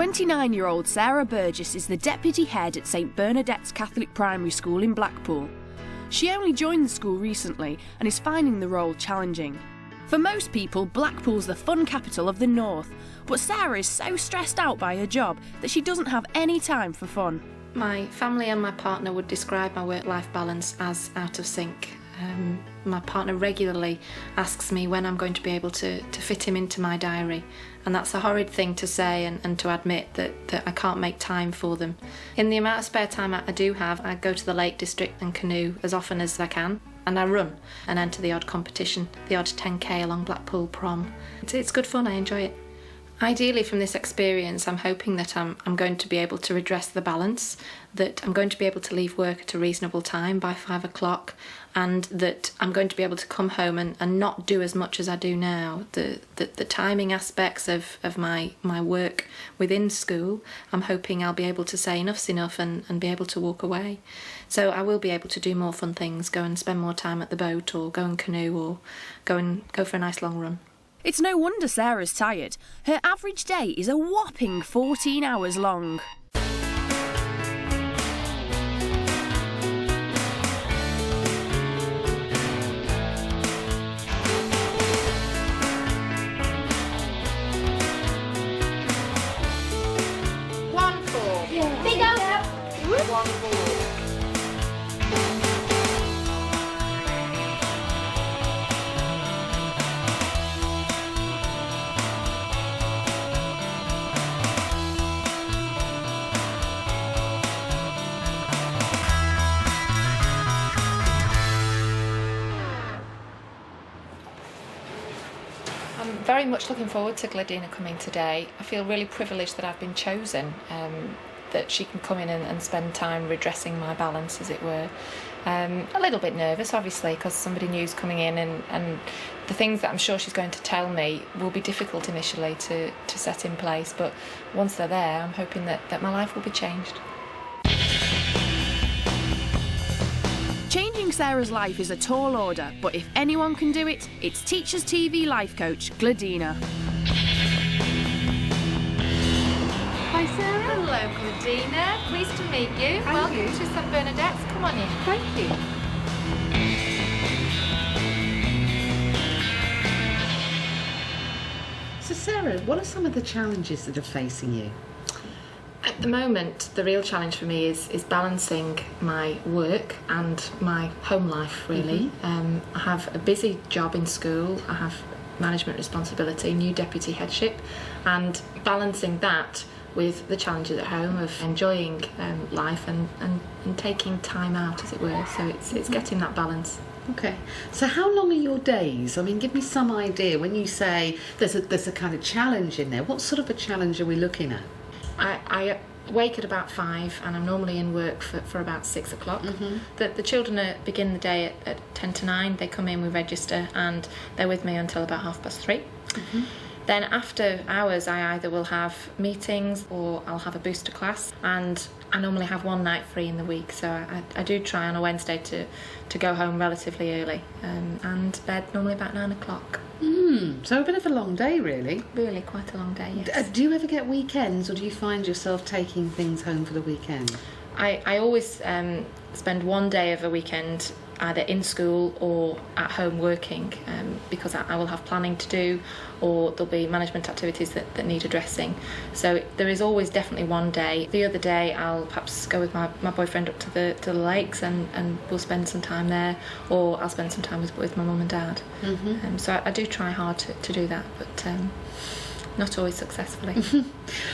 29-year-old Sarah Burgess is the deputy head at St Bernadette's Catholic Primary School in Blackpool. She only joined the school recently and is finding the role challenging. For most people, Blackpool's the fun capital of the north, but Sarah is so stressed out by her job that she doesn't have any time for fun. My family and my partner would describe my work-life balance as out of sync. My partner regularly asks me when I'm going to be able to fit him into my diary, and that's a horrid thing to say and to admit that I can't make time for them. In the amount of spare time I do have, I go to the Lake District and canoe as often as I can, and I run and enter the odd competition, the odd 10k along Blackpool Prom. It's good fun, I enjoy it. Ideally, from this experience, I'm hoping that I'm going to be able to redress the balance, that I'm going to be able to leave work at a reasonable time by 5 o'clock, and that I'm going to be able to come home and not do as much as I do now. The timing aspects of my work within school, I'm hoping I'll be able to say enough's enough and be able to walk away. So I will be able to do more fun things, go and spend more time at the boat, or go and canoe, or go for a nice long run. It's no wonder Sarah's tired. Her average day is a whopping 14 hours long. I'm very much looking forward to Gladina coming today. I feel really privileged that I've been chosen, that she can come in and spend time redressing my balance, as it were. A little bit nervous, obviously, because somebody new's coming in, and the things that I'm sure she's going to tell me will be difficult initially to set in place, but once they're there, I'm hoping that my life will be changed. Changing Sarah's life is a tall order, but if anyone can do it, it's Teachers TV life coach Gladina. Hi Sarah. Hello Gladina, pleased to meet you. Welcome to St Bernadette's, come on in. Thank you. So Sarah, what are some of the challenges that are facing you? At the moment, the real challenge for me is balancing my work and my home life, really. I have a busy job in school, I have management responsibility, new deputy headship, and balancing that with the challenges at home of enjoying life and taking time out, as it were. So it's getting that balance. Okay, so how long are your days? I mean, give me some idea. When you say there's a kind of challenge in there, what sort of a challenge are we looking at? I wake at about 5 and I'm normally in work for about 6 o'clock. The children begin the day at 10 to 9. They come in, we register, and they're with me until about 3:30. Then after hours, I either will have meetings or I'll have a booster class, and I normally have one night free in the week, so I do try on a Wednesday to go home relatively early, and bed normally about 9 o'clock. So a bit of a long day, really. Really quite a long day, yes. Do you ever get weekends, or do you find yourself taking things home for the weekend? I always spend one day of a weekend either in school or at home working, because I will have planning to do, or there'll be management activities that need addressing. So there is always definitely one day. The other day I'll perhaps go with my boyfriend up to the lakes and we'll spend some time there, or I'll spend some time with my mum and dad. So I do try hard to do that, but not always successfully.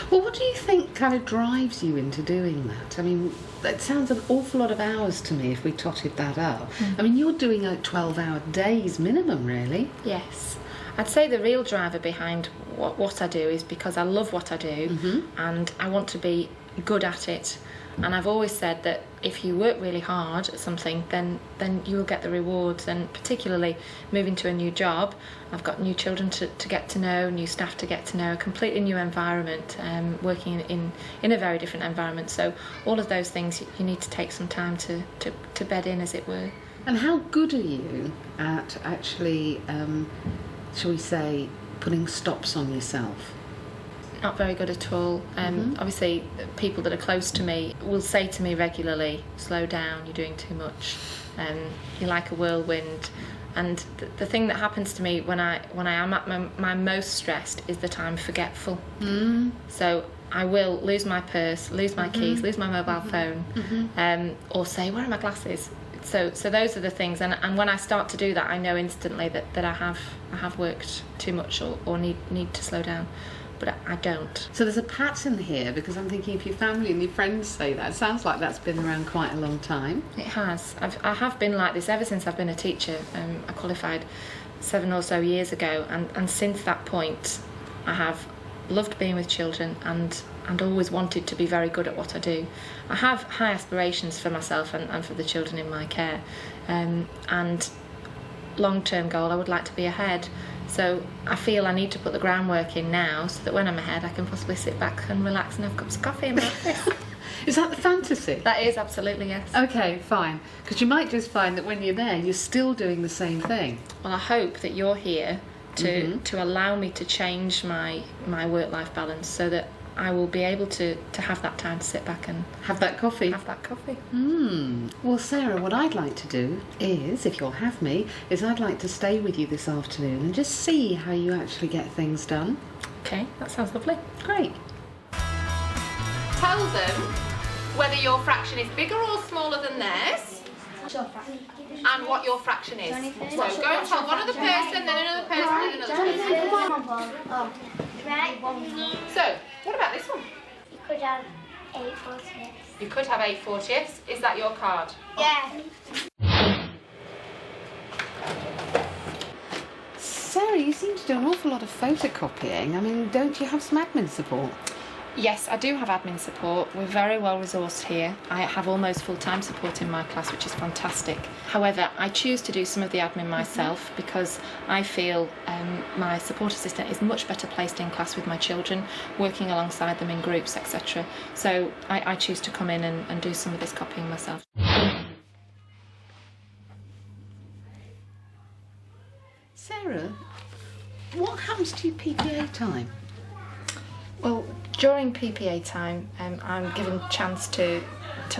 Well, what do you think kind of drives you into doing that? I mean, it sounds an awful lot of hours to me if we totted that up. I mean, you're doing 12-hour days minimum, really. Yes. I'd say the real driver behind what I do is because I love what I do, and I want to be good at it. And I've always said that if you work really hard at something, then you will get the rewards. And particularly moving to a new job, I've got new children to get to know, new staff to get to know, a completely new environment, working in a very different environment. So all of those things you need to take some time to bed in, as it were. And how good are you at actually, shall we say, putting stops on yourself? Not very good at all. Obviously, people that are close to me will say to me regularly, slow down, you're doing too much, you're like a whirlwind. And the thing that happens to me when I am at my most stressed is that I'm forgetful. So I will lose my purse, lose my keys, lose my mobile phone, or say, where are my glasses? So those are the things, and when I start to do that, I know instantly that I have worked too much or need to slow down. But I don't. So there's a pattern here, because I'm thinking if your family and your friends say that, it sounds like that's been around quite a long time. It has. I have been like this ever since I've been a teacher. I qualified 7 or so years ago, and since that point I have loved being with children and always wanted to be very good at what I do. I have high aspirations for myself and for the children in my care, and long-term goal, I would like to be ahead. So I feel I need to put the groundwork in now so that when I'm ahead I can possibly sit back and relax and have cups of coffee in my office. Is that the fantasy? That is, absolutely, yes. Okay, fine. Because you might just find that when you're there, you're still doing the same thing. Well, I hope that you're here to allow me to change my work-life balance so that I will be able to have that time to sit back and have that coffee. Well, Sarah, what I'd like to do is, if you'll have me, is I'd like to stay with you this afternoon and just see how you actually get things done. Okay, that sounds lovely. Great. Tell them whether your fraction is bigger or smaller than theirs and what your fraction is. So go and tell one other person, then another person, then another person. Right. So, what about this one? You could have 8/40. You could have 8/40. Is that your card? Yeah. Sarah, you seem to do an awful lot of photocopying. I mean, don't you have some admin support? Yes, I do have admin support. We're very well resourced here. I have almost full-time support in my class, which is fantastic. However, I choose to do some of the admin myself because I feel my support assistant is much better placed in class with my children, working alongside them in groups, etc. So I choose to come in and do some of this copying myself. Sarah, what happens to your PPA time? Well, during PPA time, I'm given a chance to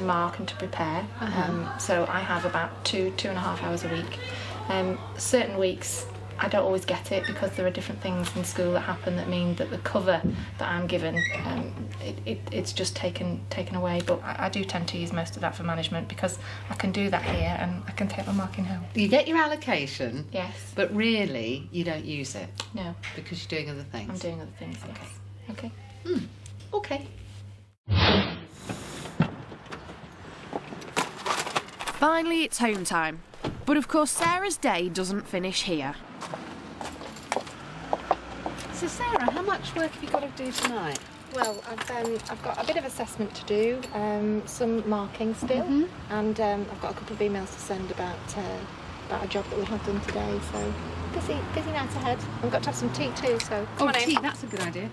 mark and to prepare. So I have about 2.5 hours a week. Certain weeks I don't always get it because there are different things in school that happen that mean that the cover that I'm given, it's just taken away. But I do tend to use most of that for management because I can do that here and I can take my marking home. You get your allocation, Yes. but really you don't use it No, because you're doing other things. I'm doing other things. Yes. Okay. Okay. Finally, it's home time. But of course, Sarah's day doesn't finish here. So Sarah, how much work have you got to do tonight? Well, I've got a bit of assessment to do, some marking still, and I've got a couple of emails to send about a job that we have done today. So busy night ahead. We've got to have some tea too. So come on in. Tea, that's a good idea.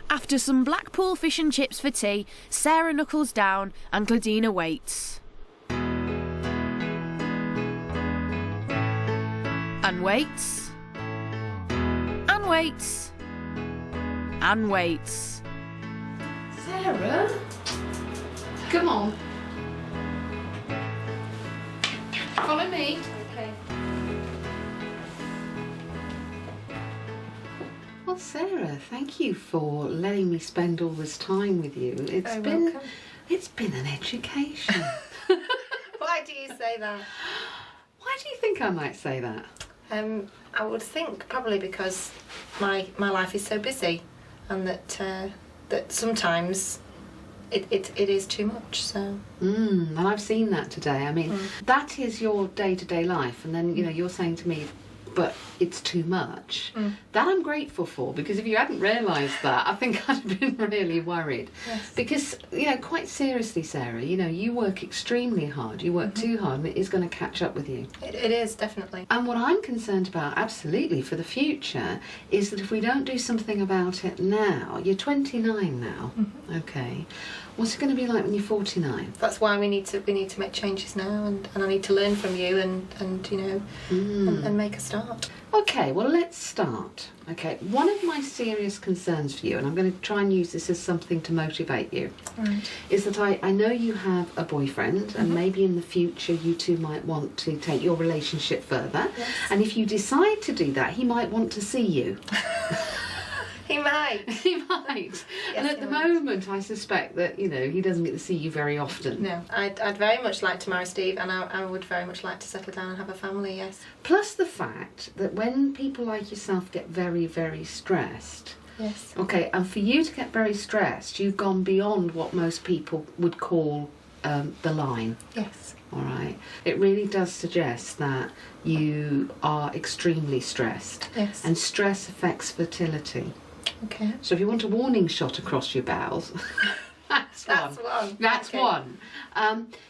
After some Blackpool fish and chips for tea, Sarah knuckles down and Gladina waits. And waits. And waits. And waits. Sarah? Come on. Follow me. Okay. Well, Sarah, thank you for letting me spend all this time with you. It's welcome. been an education. Why do you say that? Why do you think I might say that? I would think probably because my life is so busy, and that sometimes it is too much. So. And I've seen that today. I mean, that is your day-to-day life, and then you're saying to me, but it's too much. That I'm grateful for, because if you hadn't realised that, I think I'd have been really worried. Yes. Because, quite seriously, Sarah, you work extremely hard. You work too hard, and it is going to catch up with you. It is, definitely. And what I'm concerned about, absolutely, for the future, is that if we don't do something about it now, you're 29 now, okay, what's it going to be like when you're 49? That's why we need to make changes now, and I need to learn from you and and make a start. Okay, well, let's start. Okay, one of my serious concerns for you, and I'm going to try and use this as something to motivate you, is that I know you have a boyfriend, and maybe in the future you two might want to take your relationship further. Yes. And if you decide to do that, he might want to see you. He might. He might. And at the might. moment, I suspect that, he doesn't get to see you very often. No, I'd very much like to marry Steve, and I would very much like to settle down and have a family, yes. Plus the fact that when people like yourself get very, very stressed, Yes. okay, and for you to get very stressed, you've gone beyond what most people would call the line. Yes. All right. It really does suggest that you are extremely stressed. Yes. And stress affects fertility. Okay. So if you want a warning shot across your bowels, that's one. That's Okay. one.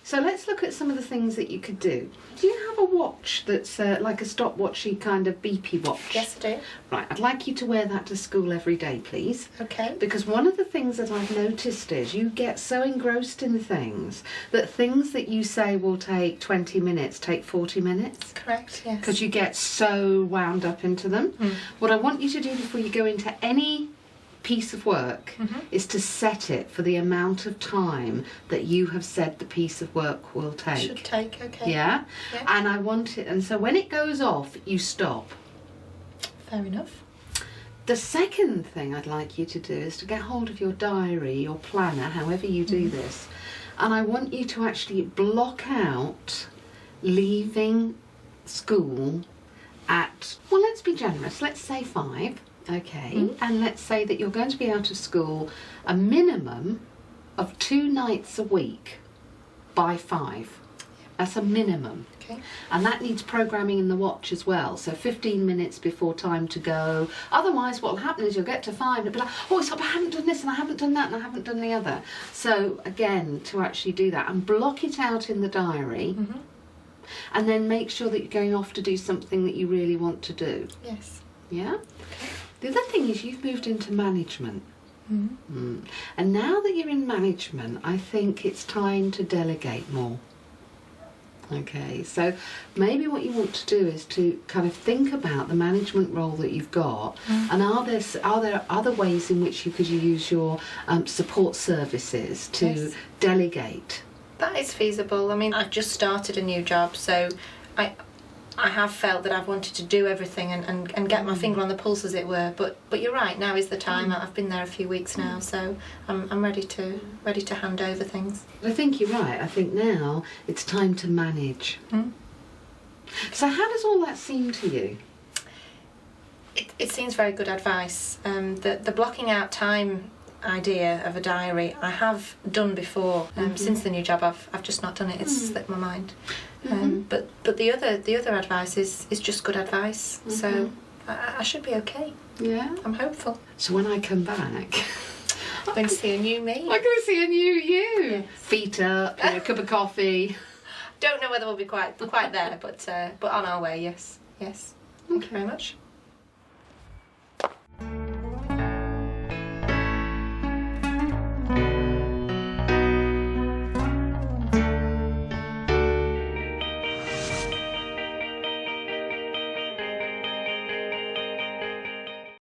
So let's look at some of the things that you could do. Do you have a watch that's like a stopwatchy kind of beepy watch? Yes, I do. Right, I'd like you to wear that to school every day, please. Okay. Because one of the things that I've noticed is you get so engrossed in things that you say will take 20 minutes take 40 minutes. Correct, yes. Because you get so wound up into them. What I want you to do before you go into any piece of work is to set it for the amount of time that you have said the piece of work will take. Should take, okay. Yeah? Yeah. And I want it, and so when it goes off, you stop. Fair enough. The second thing I'd like you to do is to get hold of your diary, your planner, however you do this, and I want you to actually block out leaving school at, well, let's be generous, let's say 5, okay, and let's say that you're going to be out of school a minimum of 2 nights a week by 5. That's a minimum. Okay. And that needs programming in the watch as well. So 15 minutes before time to go. Otherwise, what will happen is you'll get to 5 and it'll be like, oh, I haven't done this and I haven't done that and I haven't done the other. So again, to actually do that and block it out in the diary, and then make sure that you're going off to do something that you really want to do. Yes. Yeah? The other thing is you've moved into management. And now that you're in management, I think it's time to delegate more. Okay, so maybe what you want to do is to kind of think about the management role that you've got, and are there other ways in which you could use your support services to delegate? That is feasible. I mean, I've just started a new job, so I have felt that I've wanted to do everything and get my finger on the pulse, as it were. But you're right. Now is the time. I've been there a few weeks now, so I'm ready to hand over things. I think you're right. I think now it's time to manage. So how does all that seem to you? It seems very good advice. The blocking out time idea of a diary I have done before. Since the new job, I've just not done it. It's slipped my mind. But the other advice is just good advice. So I should be okay. Yeah. I'm hopeful. So when I come back, I'm going to see a new me. I'm going to see a new you. Yes. Feet up, a cup of coffee. Don't know whether we'll be quite there, but on our way. Yes. Thank you very much.